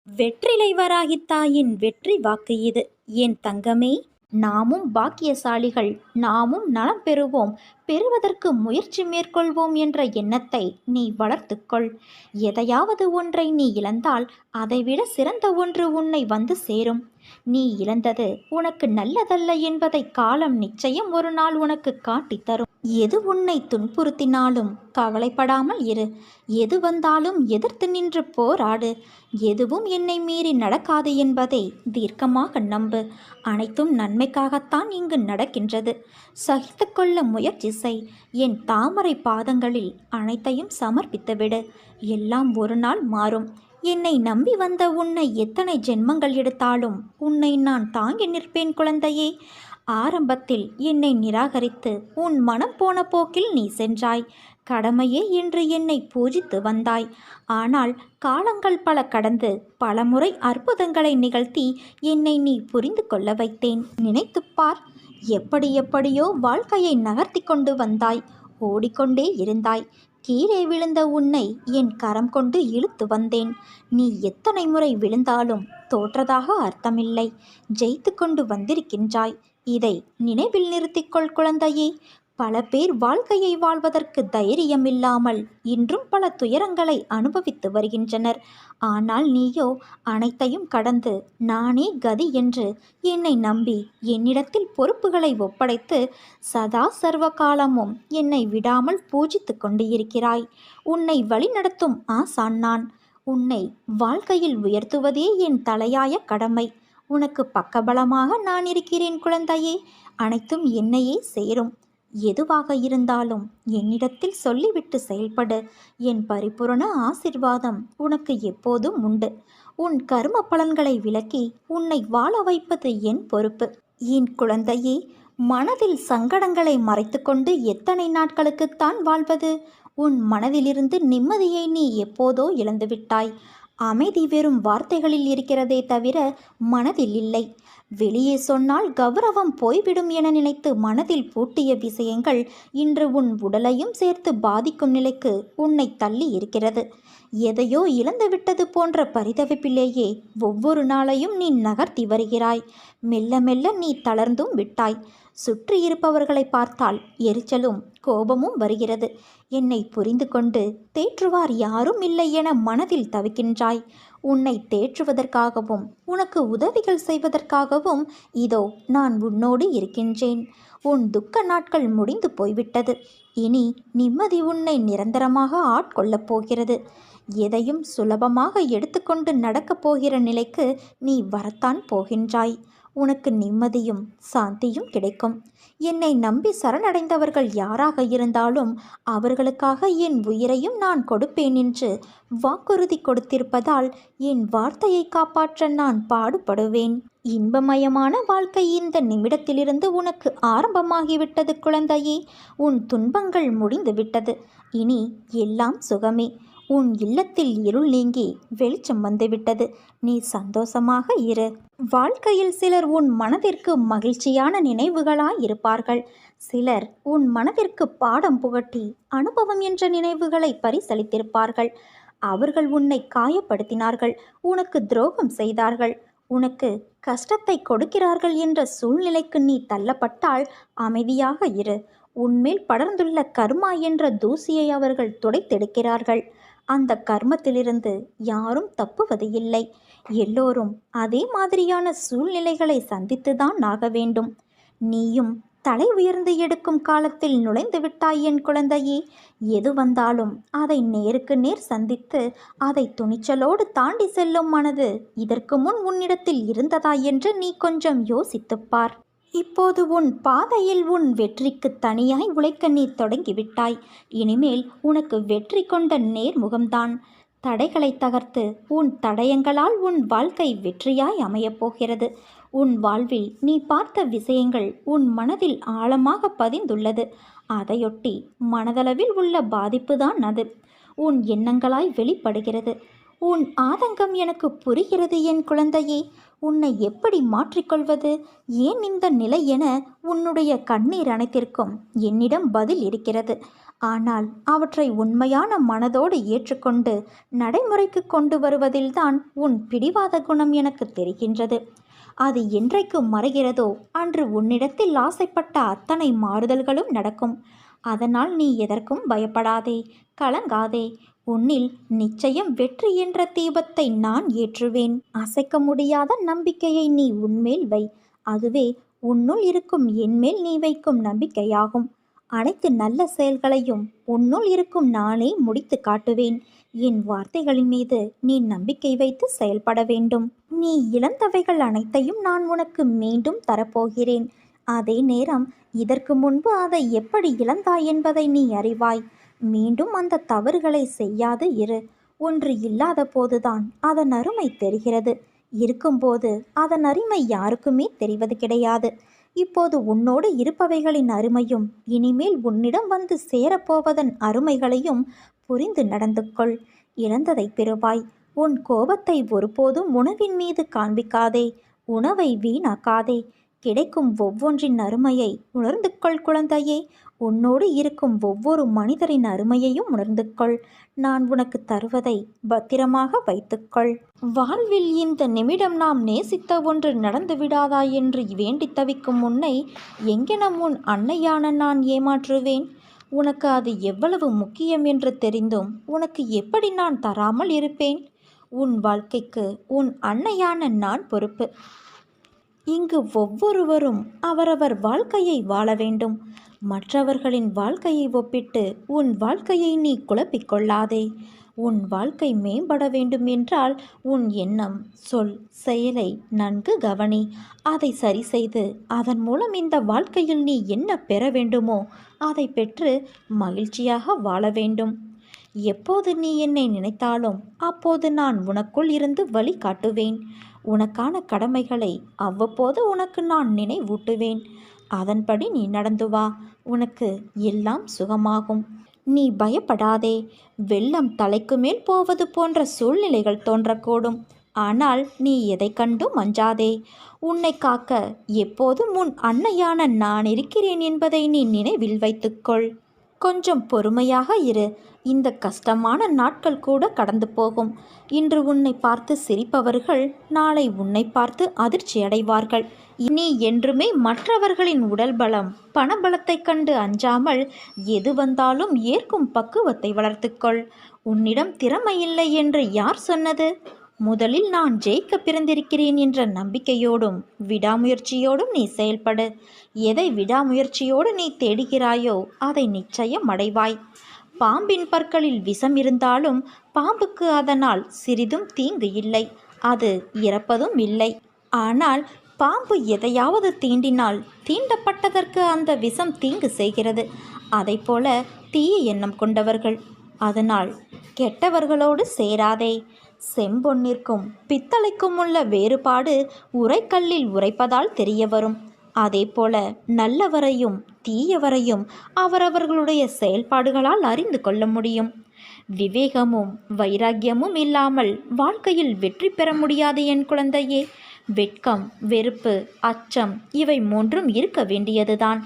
வெற்றிலை வராகி தாயின் வெற்றி வாக்கு இது. என் தங்கமே, நாமும் பாக்கியசாலிகள், நாமும் நலம் பெறுவோம், பெறுவதற்கு முயற்சி மேற்கொள்வோம் என்ற எண்ணத்தை நீ வளர்த்துக்கொள். எதையாவது ஒன்றை நீ இழந்தால் அதைவிட சிறந்த ஒன்று உன்னை வந்து சேரும். நீ இழந்தது உனக்கு நல்லதல்ல என்பதை காலம் நிச்சயம் ஒரு நாள் உனக்கு காட்டித் தரும். எது உன்னை துன்புறுத்தினாலும் கவலைப்படாமல் இரு. எது வந்தாலும் எதிர்த்து நின்று போராடு. எதுவும் என்னை மீறி நடக்காது என்பதை தீர்க்கமாக நம்பு. அனைத்தும் நன்மைக்காகத்தான் இங்கு நடக்கின்றது. சகித்து கொள்ள முயற்சி செய். என் தாமரை பாதங்களில் அனைத்தையும் சமர்ப்பித்துவிடு. எல்லாம் ஒரு நாள் மாறும். என்னை நம்பி வந்த உன்னை எத்தனை ஜென்மங்கள் எடுத்தாலும் உன்னை நான் தாங்கி நிற்பேன் குழந்தையே. ஆரம்பத்தில் என்னை நிராகரித்து உன் மனம் போன போக்கில் நீ சென்றாய். கடமையே என்று என்னை பூஜித்து வந்தாய். ஆனால் காலங்கள் பல கடந்து பலமுறை அற்புதங்களை நிகழ்த்தி என்னை நீ புரிந்து கொள்ள வைத்தேன். நினைத்துப்பார், எப்படி எப்படியோ வாழ்க்கையை நகர்த்தி கொண்டு வந்தாய். ஓடிக்கொண்டே இருந்தாய். கீழே விழுந்த உன்னை என் கரம் கொண்டு இழுத்து வந்தேன். நீ எத்தனை முறை விழுந்தாலும் தோற்றதாக அர்த்தமில்லை. ஜெயித்து கொண்டு வந்திருக்கின்றாய். இதை நினைவில் நிறுத்திக்கொள் குழந்தையே. பல பேர் வாழ்க்கையை வாழ்வதற்கு தைரியம் இல்லாமல் இன்றும் பல துயரங்களை அனுபவித்து வருகின்றனர். ஆனால் நீயோ அனைத்தையும் கடந்து நானே கதி என்று என்னை நம்பி என்னிடத்தில் பொறுப்புகளை ஒப்படைத்து சதா சர்வ காலமும் என்னை விடாமல் பூஜித்து கொண்டு இருக்கிறாய். உன்னை வழிநடத்தும் ஆசான் நான். உன்னை வாழ்க்கையில் உயர்த்துவதே என் தலையாய கடமை. உனக்கு பக்கபலமாக நான் இருக்கிறேன் குழந்தையே. அனைத்தும் என்னையே சேரும். எதுவாக இருந்தாலும் என்னிடத்தில் சொல்லிவிட்டு செயல்படு. என் பரிபூரண ஆசிர்வாதம் உனக்கு எப்போதும் உண்டு. உன் கர்ம பலன்களை விலக்கி உன்னை வாழ வைப்பது என் பொறுப்பு. என் குழந்தையே, மனதில் சங்கடங்களை மறைத்து கொண்டு எத்தனை நாட்களுக்குத்தான் வாழ்வது? உன் மனதிலிருந்து நிம்மதியை நீ எப்போதோ இழந்துவிட்டாய். அமைதி வெறும் வார்த்தைகளில் இருக்கிறதே தவிர மனதில் இல்லை. வெளியே சொன்னால் கௌரவம் போய்விடும் என நினைத்து மனதில் பூட்டிய விஷயங்கள் இன்று உன் உடலையும் சேர்த்து பாதிக்கும் நிலைக்கு உன்னை தள்ளி இருக்கிறது. எதையோ இழந்துவிட்டது போன்ற பரிதவிப்பிலேயே ஒவ்வொரு நாளையும் நீ நகர்த்தி வருகிறாய். மெல்ல மெல்ல நீ தளர்ந்தும் விட்டாய். சுற்றி இருப்பவர்களை பார்த்தால் எரிச்சலும் கோபமும் வருகிறது. என்னை புரிந்து கொண்டு தேற்றுவார் யாரும் இல்லை என மனதில் தவிக்கின்றாய். உன்னை தேற்றுவதற்காகவும் உனக்கு உதவிகள் செய்வதற்காகவும் இதோ நான் உன்னோடு இருக்கின்றேன். உன் துக்க நாட்கள் முடிந்து போய்விட்டது. இனி நிம்மதி உன்னை நிரந்தரமாக ஆட்கொள்ளப் போகிறது. எதையும் சுலபமாக எடுத்துக்கொண்டு நடக்கப் போகிற நிலைக்கு நீ வரத்தான் போகின்றாய். உனக்கு நிம்மதியும் சாந்தியும் கிடைக்கும். என்னை நம்பி சரணடைந்தவர்கள் யாராக இருந்தாலும் அவர்களுக்காக என் உயிரையும் நான் கொடுப்பேன் என்று வாக்குறுதி கொடுத்திருப்பதால் என் வார்த்தையை காப்பாற்ற நான் பாடுபடுவேன். இன்பமயமான வாழ்க்கை இந்த நிமிடத்திலிருந்து உனக்கு ஆரம்பமாகிவிட்டது குழந்தையே. உன் துன்பங்கள் முடிந்துவிட்டது. இனி எல்லாம் சுகமே. உன் இல்லத்தில் இருள் நீங்கி வெளிச்சம் வந்துவிட்டது. நீ சந்தோஷமாக இரு. வாழ்க்கையில் சிலர் உன் மனதிற்கு மகிழ்ச்சியான நினைவுகளாய் இருப்பார்கள். சிலர் உன் மனதிற்கு பாடம் புகட்டி அனுபவம் என்ற நினைவுகளை பரிசளித்திருப்பார்கள். அவர்கள் உன்னை காயப்படுத்தினார்கள், உனக்கு துரோகம் செய்தார்கள், உனக்கு கஷ்டத்தை கொடுக்கிறார்கள் என்ற சூழ்நிலைக்கு நீ தள்ளப்பட்டால் அமைதியாக இரு. உன்மேல் படர்ந்துள்ள கர்மா என்ற தூசியை அவர்கள் துடைத்தெடுக்கிறார்கள். அந்த கர்மத்திலிருந்து யாரும் தப்புவது இல்லை. எல்லோரும் அதே மாதிரியான சூழ்நிலைகளை சந்தித்துதான் ஆக வேண்டும். நீயும் தலை உயர்ந்து எடுக்கும் காலத்தில் நுழைந்து விட்டாய் என் குழந்தையே. எது வந்தாலும் அதை நேருக்கு நேர் சந்தித்து அதை துணிச்சலோடு தாண்டி செல்லும் மனது இதற்கு முன் உன்னிடத்தில் இருந்ததா என்று நீ கொஞ்சம் யோசித்துப்பார். இப்போது உன் பாதையில் உன் வெற்றிக்கு தனியாய் உழைக்க நீ தொடங்கிவிட்டாய். இனிமேல் உனக்கு வெற்றி கொண்ட நேர்முகம்தான். தடைகளை தகர்த்து உன் தடயங்களால் உன் வாழ்க்கை வெற்றியாய் அமையப் போகிறது. உன் வாழ்வில் நீ பார்த்த விஷயங்கள் உன் மனதில் ஆழமாக பதிந்துள்ளது. அதையொட்டி மனதளவில் உள்ள பாதிப்புதான் அது உன் எண்ணங்களாய் வெளிப்படுகிறது. உன் ஆதங்கம் எனக்கு புரிகிறது என் குழந்தையே. உன்னை எப்படி மாற்றிக்கொள்வது, ஏன் இந்த நிலை என உன்னுடைய கண்ணீர் அனைத்திற்கும் என்னிடம் பதில் இருக்கிறது. ஆனால் அவற்றை உண்மையான மனதோடு ஏற்றுக்கொண்டு நடைமுறைக்கு கொண்டு வருவதில்தான் உன் பிடிவாத குணம் எனக்கு தெரிகின்றது. அது என்றைக்கு மறைகிறதோ அன்று உன்னிடத்தில் ஆசைப்பட்ட அத்தனை மாறுதல்களும் நடக்கும். அதனால் நீ எதற்கும் பயப்படாதே, கலங்காதே. உன்னில் நிச்சயம் வெற்றி என்ற தீபத்தை நான் ஏற்றுவேன். அசைக்க முடியாத நம்பிக்கையை நீ உன்மேல் வை. அதுவே உன்னுள் இருக்கும் என்மேல் நீ வைக்கும் நம்பிக்கையாகும். அனைத்து நல்ல செயல்களையும் உன்னுள் இருக்கும் நானே முடித்து காட்டுவேன். என் வார்த்தைகளின் மீது நீ நம்பிக்கை வைத்து செயல்பட வேண்டும். நீ இழந்தவைகள் அனைத்தையும் நான் உனக்கு மீண்டும் தரப்போகிறேன். அதே நேரம் இதற்கு முன்பு அதை எப்படி இழந்தாய் என்பதை நீ அறிவாய். மீண்டும் அந்த தவறுகளை செய்யாது இரு. ஒன்று இல்லாத போதுதான் அதன் அருமை தெரிகிறது. இருக்கும்போது அதன் அருமை யாருக்குமே தெரிவது கிடையாது. இப்போது உன்னோடு இருப்பவைகளின் அருமையும் இனிமேல் உன்னிடம் வந்து சேரப்போவதன் அருமைகளையும் புரிந்து நடந்து கொள். இழந்ததை பெறுவாய். உன் கோபத்தை ஒருபோதும் உணவின் மீது காண்பிக்காதே. உணவை வீணாக்காதே. கிடைக்கும் ஒவ்வொன்றின் அருமையை உணர்ந்து கொள் குழந்தையே. உன்னோடு இருக்கும் ஒவ்வொரு மனிதரின் அருமையையும் உணர்ந்து கொள். நான் உனக்கு தருவதை பத்திரமாக வைத்துக்கொள். வாழ்வில் இந்த நிமிடம் நாம் நேசித்த ஒன்று நடந்து விடாதா என்று வேண்டி தவிக்கும் உன்னை எங்கெனம் உன் அன்னையான நான் ஏமாற்றுவேன்? உனக்கு அது எவ்வளவு முக்கியம் என்று தெரிந்தும் உனக்கு எப்படி நான் தராமல் இருப்பேன்? உன் வாழ்க்கைக்கு உன் அன்னையான நான் பொறுப்பு. இங்கு ஒவ்வொருவரும் அவரவர் வாழ்க்கையை வாழ வேண்டும். மற்றவர்களின் வாழ்க்கையை ஒப்பிட்டு உன் வாழ்க்கையை நீ குழப்பிக்கொள்ளாதே. உன் வாழ்க்கை மேம்பட வேண்டும் என்றால் உன் எண்ணம், சொல், செயலை நன்கு கவனி. அதை சரி செய்து அதன் மூலம் இந்த வாழ்க்கையில் நீ என்ன பெற வேண்டுமோ அதை பெற்று மகிழ்ச்சியாக வாழ வேண்டும். எப்போது நீ என்னை நினைத்தாலும் அப்போது நான் உனக்குள் இருந்து வழி காட்டுவேன். உனக்கான கடமைகளை அவ்வப்போது உனக்கு நான் நினைவூட்டுவேன். அதன்படி நீ நடந்து வா. உனக்கு எல்லாம் சுகமாகும். நீ பயப்படாதே. வெள்ளம் தலைக்கு மேல் போவது போன்ற சூழ்நிலைகள் தோன்றக்கூடும். ஆனால் நீ எதை கண்டும் அஞ்சாதே. உன்னை காக்க எப்போதும் உன் அன்னையான நான் இருக்கிறேன் என்பதை நீ நினைவில் வைத்துக்கொள். கொஞ்சம் பொறுமையாக இரு. இந்த கஷ்டமான நாட்கள் கூட கடந்து போகும். இன்று உன்னை பார்த்து சிரிப்பவர்கள் நாளை உன்னை பார்த்து அதிர்ச்சி அடைவார்கள். நீ என்றுமே மற்றவர்களின் உடல் பலம், பணபலத்தை கண்டு அஞ்சாமல் எது வந்தாலும் ஏற்கும் பக்குவத்தை வளர்த்துக்கொள். உன்னிடம் திறமை இல்லை என்று யார் சொன்னது? முதலில் நான் ஜெயிக்க பிறந்திருக்கிறேன் என்ற நம்பிக்கையோடும் விடாமுயற்சியோடும் நீ செயல்படு. எதை விடாமுயற்சியோடு நீ தேடுகிறாயோ அதை நிச்சயம் அடைவாய். பாம்பின் பற்களில் விஷம் இருந்தாலும் பாம்புக்கு அதனால் சிறிதும் தீங்கு இல்லை. அது இறப்பதும் இல்லை. ஆனால் பாம்பு எதையாவது தீண்டினால் தீண்டப்பட்டதற்கு அந்த விஷம் தீங்கு செய்கிறது. அதைப்போல தீய எண்ணம் கொண்டவர்கள். அதனால் கெட்டவர்களோடு சேராதே. செம்பொன்னிற்கும் பித்தளைக்கும் உள்ள வேறுபாடு உரைக்கல்லில் உரைப்பதால் தெரிய வரும். அதேபோல நல்லவரையும் தீயவரையும் அவரவர்களுடைய செயல்பாடுகளால் அறிந்து கொள்ள முடியும். விவேகமும் வைராக்கியமும் இல்லாமல் வாழ்க்கையில் வெற்றி பெற முடியாது என் குழந்தையே. வெட்கம், வெறுப்பு, அச்சம் இவை மூன்றும் இருக்க வேண்டியதுதான்.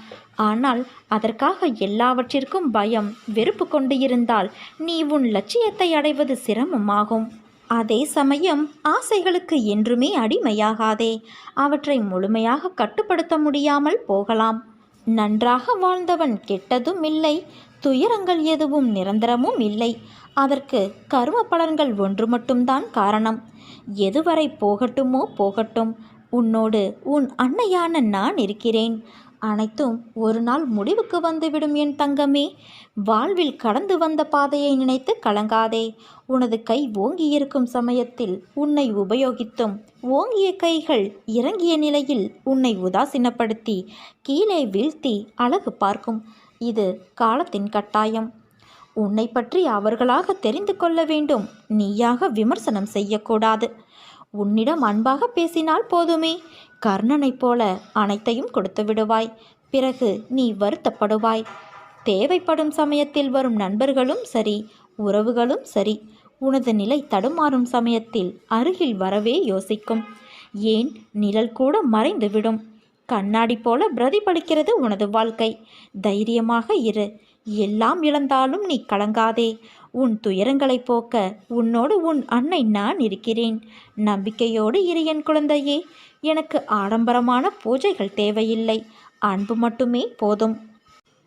ஆனால் அதற்காக எல்லாவற்றிற்கும் பயம், வெறுப்பு கொண்டு இருந்தால் நீ உன் லட்சியத்தை அடைவது சிரமமாகும். அதே சமயம் ஆசைகளுக்கு என்றுமே அடிமையாகாதே. அவற்றை முழுமையாக கட்டுப்படுத்த முடியாமல் போகலாம். நன்றாக வாழ்ந்தவன் கெட்டதும் இல்லை, துயரங்கள் எதுவும் நிரந்தரமும் இல்லை. அதற்கு கர்ம பலன்கள் ஒன்று மட்டும்தான் காரணம். எதுவரை போகட்டுமோ போகட்டும். உன்னோடு உன் அன்னையான நான் இருக்கிறேன். அனைத்தும் ஒரு நாள் முடிவுக்கு வந்துவிடும் என் தங்கமே. வாழ்வில் கடந்து வந்த பாதையை நினைத்து கலங்காதே. உனது கை ஓங்கியிருக்கும் சமயத்தில் உன்னை உபயோகித்தும் ஓங்கிய கைகள் இறங்கிய நிலையில் உன்னை உதாசீனப்படுத்தி கீழே வீழ்த்தி அழகு பார்க்கும். இது காலத்தின் கட்டாயம். உன்னை பற்றி அவர்களாக தெரிந்து கொள்ள வேண்டும். நீயாக விமர்சனம் செய்யக்கூடாது. உன்னிடம் அன்பாக பேசினால் போதுமே. கர்ணனைப் போல அனைத்தையும் கொடுத்து விடுவாய். பிறகு நீ வருத்தப்படுவாய். தேவைப்படும் சமயத்தில் வரும் நண்பர்களும் சரி, உறவுகளும் சரி, உனது நிலை தடுமாறும் சமயத்தில் அருகில் வரவே யோசிக்கும். ஏன் நிழல் கூட மறைந்துவிடும். கண்ணாடி போல பிரதிபலிக்கிறது உனது வாழ்க்கை. தைரியமாக இரு. எல்லாம் இழந்தாலும் நீ கலங்காதே. உன் துயரங்களை போக்க உன்னோடு உன் அன்னை நான் இருக்கிறேன். நம்பிக்கையோடு இரு என் குழந்தையே. எனக்கு ஆடம்பரமான பூஜைகள் தேவையில்லை. அன்பு மட்டுமே போதும்.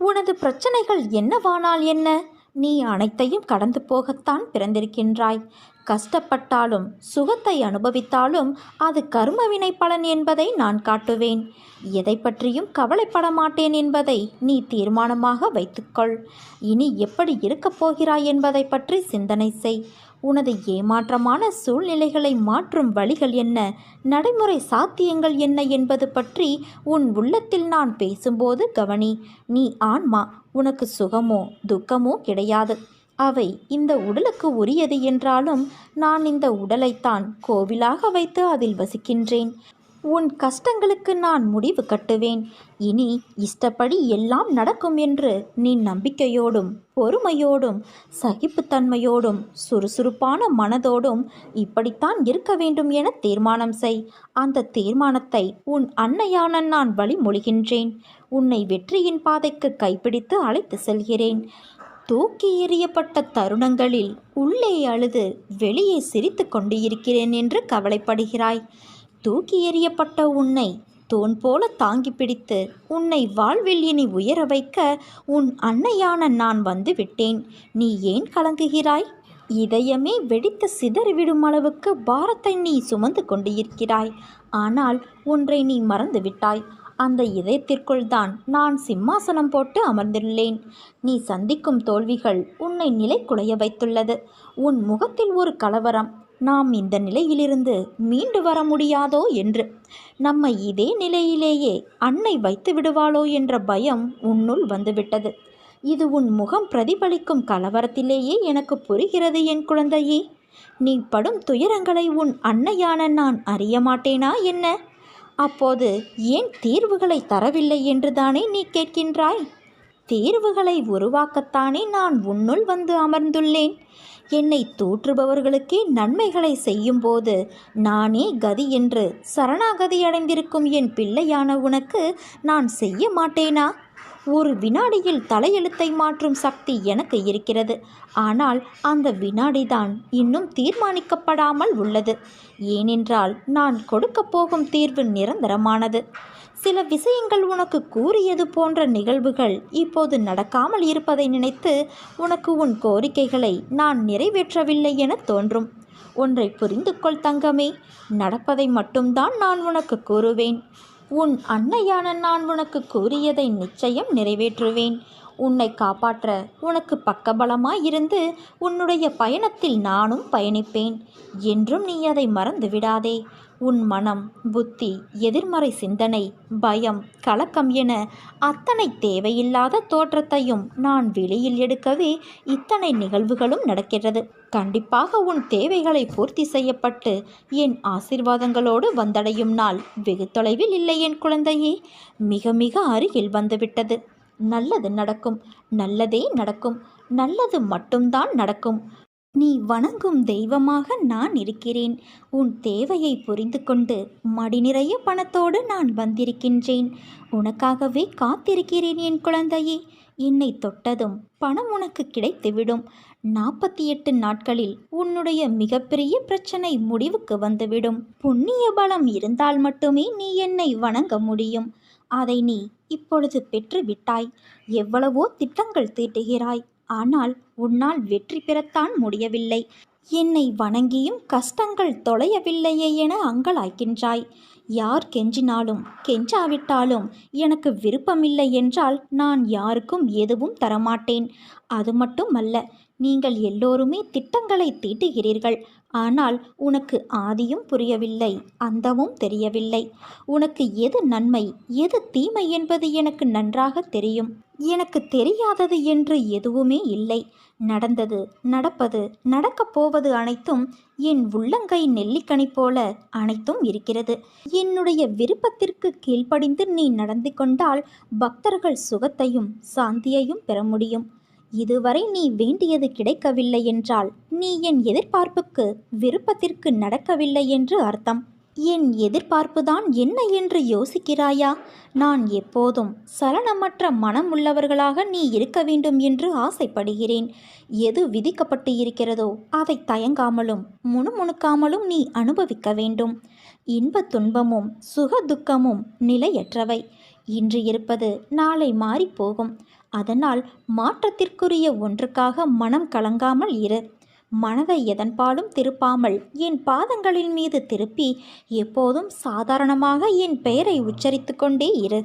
உனது பிரச்சனைகள் என்னவானால் என்ன? நீ அனைத்தையும் கடந்து போகத்தான் பிறந்திருக்கின்றாய். கஷ்டப்பட்டாலும் சுகத்தை அனுபவித்தாலும் அது கர்மவினை பலன் என்பதை நான் காட்டுவேன். எதை பற்றியும் கவலைப்பட மாட்டேன் என்பதை நீ தீர்மானமாக வைத்துக்கொள். இனி எப்படி இருக்கப் போகிறாய் என்பதை பற்றி சிந்தனை செய். உனது ஏமாற்றமான சூழ்நிலைகளை மாற்றும் வழிகள் என்ன, நடைமுறை சாத்தியங்கள் என்ன என்பது பற்றி உன் உள்ளத்தில் நான் பேசும்போது கவனி. நீ ஆன்மா. உனக்கு சுகமோ துக்கமோ கிடையாது. அவை இந்த உடலுக்கு உரியது என்றாலும் நான் இந்த உடலைத்தான் கோவிலாக வைத்து அதில் வசிக்கின்றேன். உன் கஷ்டங்களுக்கு நான் முடிவு கட்டுவேன். இனி இஷ்டப்படி எல்லாம் நடக்கும் என்று நீ நம்பிக்கையோடும் பொறுமையோடும் சகிப்புத்தன்மையோடும் சுறுசுறுப்பான மனதோடும் இப்படித்தான் இருக்க வேண்டும் என தீர்மானம் செய். அந்த தீர்மானத்தை உன் அன்னையான நான் வழிமொழிகின்றேன். உன்னை வெற்றியின் பாதைக்கு கைப்பிடித்து அழைத்து செல்கிறேன். தூக்கி எறியப்பட்ட தருணங்களில் உள்ளே அழுது வெளியே சிரித்து கொண்டு இருக்கிறேன் என்று கவலைப்படுகிறாய். தூக்கி எறியப்பட்ட உன்னை தூண் போல தாங்கி பிடித்து உன்னை வாழ்வில் இனி உயர வைக்க உன் அன்னையான நான் வந்து விட்டேன். நீ ஏன் கலங்குகிறாய்? இதயமே வெடித்து சிதறிவிடும் அளவுக்கு பாரத்தை நீ சுமந்து கொண்டு இருக்கிறாய். ஆனால் ஒன்றை நீ மறந்து விட்டாய். அந்த இதயத்திற்குள் தான் நான் சிம்மாசனம் போட்டு அமர்ந்துள்ளேன். நீ சந்திக்கும் தோல்விகள் உன்னை நிலை குலைய வைத்துள்ளது. உன் முகத்தில் ஒரு கலவரம். நாம் இந்த நிலையிலிருந்து மீண்டு வர முடியாதோ என்று. நம்மை இதே நிலையிலேயே அன்னை வைத்து விடுவாளோ என்ற பயம் உன்னுள் வந்துவிட்டது. இது உன் முகம் பிரதிபலிக்கும் கலவரத்திலேயே எனக்கு புரிகிறது என் குழந்தையே. நீ படும் துயரங்களை உன் அன்னையான நான் அறிய மாட்டேனா என்ன? அப்போது ஏன் தீர்வுகளை தரவில்லை என்று தானே நீ கேட்கின்றாய்? தீர்வுகளை உருவாக்கத்தானே நான் உன்னுள் வந்து அமர்ந்துள்ளேன். என்னை தூற்றுபவர்களுக்கே நன்மைகளை செய்யும்போது நானே கதி என்று சரணாகதி அடைந்திருக்கும் என் பிள்ளையான உனக்கு நான் செய்ய மாட்டேனா? ஒரு வினாடியில் தலையெழுத்தை மாற்றும் சக்தி எனக்கு இருக்கிறது. ஆனால் அந்த வினாடிதான் இன்னும் தீர்மானிக்கப்படாமல் உள்ளது. ஏனென்றால் நான் கொடுக்கப் போகும் தீர்வு நிரந்தரமானது. சில விஷயங்கள் உனக்கு கூறியது போன்ற நிகழ்வுகள் இப்போது நடக்காமல் இருப்பதை நினைத்து உனக்கு உன் கோரிக்கைகளை நான் நிறைவேற்றவில்லை என தோன்றும். ஒன்றை புரிந்து கொள் தங்கமே. நடப்பதை மட்டும்தான் நான் உனக்கு கூறுவேன். உன் அன்னையான நான் உனக்கு கூறியதை நிச்சயம் நிறைவேற்றுவேன். உன்னை காப்பாற்ற உனக்கு பக்கபலமாயிருந்து உன்னுடைய பயணத்தில் நானும் பயணிப்பேன். என்றும் நீ அதை மறந்து விடாதே. உன் மனம், புத்தி, எதிர்மறை சிந்தனை, பயம், கலக்கம் என அத்தனை தேவையில்லாத தோற்றத்தையும் நான் வெளியில் எடுக்கவே இத்தனை நிகழ்வுகளும் நடக்கிறது. கண்டிப்பாக உன் தேவைகளை பூர்த்தி செய்யப்பட்டு என் ஆசீர்வாதங்களோடு வந்தடையும் நாள் வெகு தொலைவில் இல்லை என் குழந்தையே. மிக மிக அருகில் வந்துவிட்டது. நல்லது நடக்கும். நல்லதே நடக்கும். நல்லது மட்டும்தான் நடக்கும். நீ வணங்கும் தெய்வமாக நான் இருக்கிறேன். உன் தேவையை புரிந்து கொண்டு மடி நிறைய பணத்தோடு நான் வந்திருக்கின்றேன். உனக்காகவே காத்திருக்கிறேன் என் குழந்தையே. என்னை தொட்டதும் பணம் உனக்கு கிடைத்துவிடும். 48 நாட்களில் உன்னுடைய மிகப்பெரிய பிரச்சனை முடிவுக்கு வந்துவிடும். புண்ணிய பலம் இருந்தால் மட்டுமே நீ என்னை வணங்க முடியும். அதை நீ இப்பொழுது பெற்று விட்டாய். எவ்வளவோ திட்டங்கள் தீட்டுகிறாய். ஆனால் உன்னால் வெற்றி பெறத்தான் முடியவில்லை. என்னை வணங்கியும் கஷ்டங்கள் தொலையவில்லையே என அங்கலாய்க்கின்றாய். யார் கெஞ்சினாலும் கெஞ்சாவிட்டாலும் எனக்கு விருப்பமில்லை என்றால் நான் யாருக்கும் எதுவும் தரமாட்டேன். அது மட்டுமல்ல, நீங்கள் எல்லோருமே திட்டங்களை தீட்டுகிறீர்கள். ஆனால் உனக்கு ஆதியும் புரியவில்லை, அந்தமும் தெரியவில்லை. உனக்கு எது நன்மை எது தீமை என்பது எனக்கு நன்றாக தெரியும். எனக்கு தெரியாதது என்று எதுவுமே இல்லை. நடந்தது, நடப்பது, நடக்கப் போவது அனைத்தும் என் உள்ளங்கை நெல்லிக்கனி போல அனைத்தும் இருக்கிறது. என்னுடைய விருப்பத்திற்கு கீழ்ப்படிந்து நீ நடந்து கொண்டால் பக்தர்கள் சுகத்தையும் சாந்தியையும் பெற முடியும். இதுவரை நீ வேண்டியது கிடைக்கவில்லை என்றால் நீ என் எதிர்பார்ப்புக்கு விருப்பத்திற்கு நடக்கவில்லை என்று அர்த்தம். என் எதிர்பார்ப்புதான் என்ன என்று யோசிக்கிறாயா? நான் எப்போதும் சலனமற்ற மனம் உள்ளவர்களாக நீ இருக்க வேண்டும் என்று ஆசைப்படுகிறேன். எது விதிக்கப்பட்டு இருக்கிறதோ அதை தயங்காமலும் முணுமுணுக்காமலும் நீ அனுபவிக்க வேண்டும். இன்ப துன்பமும் சுக துக்கமும் நிலையற்றவை. இன்று இருப்பது நாளை மாறிப்போகும். அதனால் மாற்றத்திற்குரிய ஒன்றுக்காக மனம் கலங்காமல் இரு. மனதை எதன்பாலும் திருப்பாமல் என் பாதங்களின் மீது திருப்பி எப்போதும் சாதாரணமாக என் பெயரை உச்சரித்து கொண்டே இரு.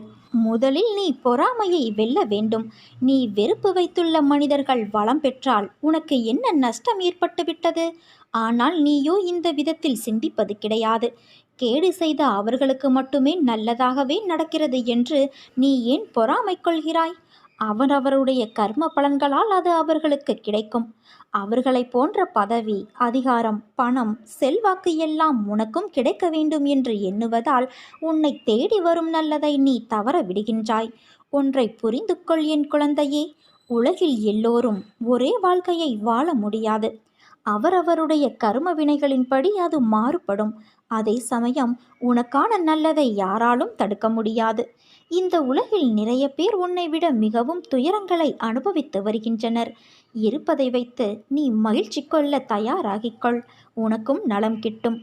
முதலில் நீ பொறாமையை வெல்ல வேண்டும். நீ வெறுப்பு வைத்துள்ள மனிதர்கள் வளம் பெற்றால் உனக்கு என்ன நஷ்டம் ஏற்பட்டுவிட்டது? ஆனால் நீயோ இந்த விதத்தில் சிந்திப்பது கிடையாது. கேடு செய்த அவர்களுக்கு மட்டுமே நல்லதாகவே நடக்கிறது என்று நீ ஏன் பொறாமை கொள்கிறாய்? அவரவருடைய கர்ம பலன்களால் அது அவர்களுக்கு கிடைக்கும். அவர்களை போன்ற பதவி, அதிகாரம், பணம், செல்வாக்கு எல்லாம் உனக்கும் கிடைக்க வேண்டும் என்று எண்ணுவதால் உன்னை தேடி வரும் நல்லதை நீ தவற விடுகின்றாய். ஒன்றை புரிந்து கொள் என் குழந்தையே, உலகில் எல்லோரும் ஒரே வாழ்க்கையை வாழ முடியாது. அவரவருடைய கர்ம வினைகளின்படி அது மாறுபடும். அதே சமயம் உனக்கான நல்லதை யாராலும் தடுக்க முடியாது. இந்த உலகில் நிறைய பேர் உன்னை விட மிகவும் துயரங்களை அனுபவித்து வருகின்றனர். இருப்பதை வைத்து நீ மகிழ்ச்சி கொள்ள தயாராகிக்கொள். உனக்கும் நலம் கிட்டும்.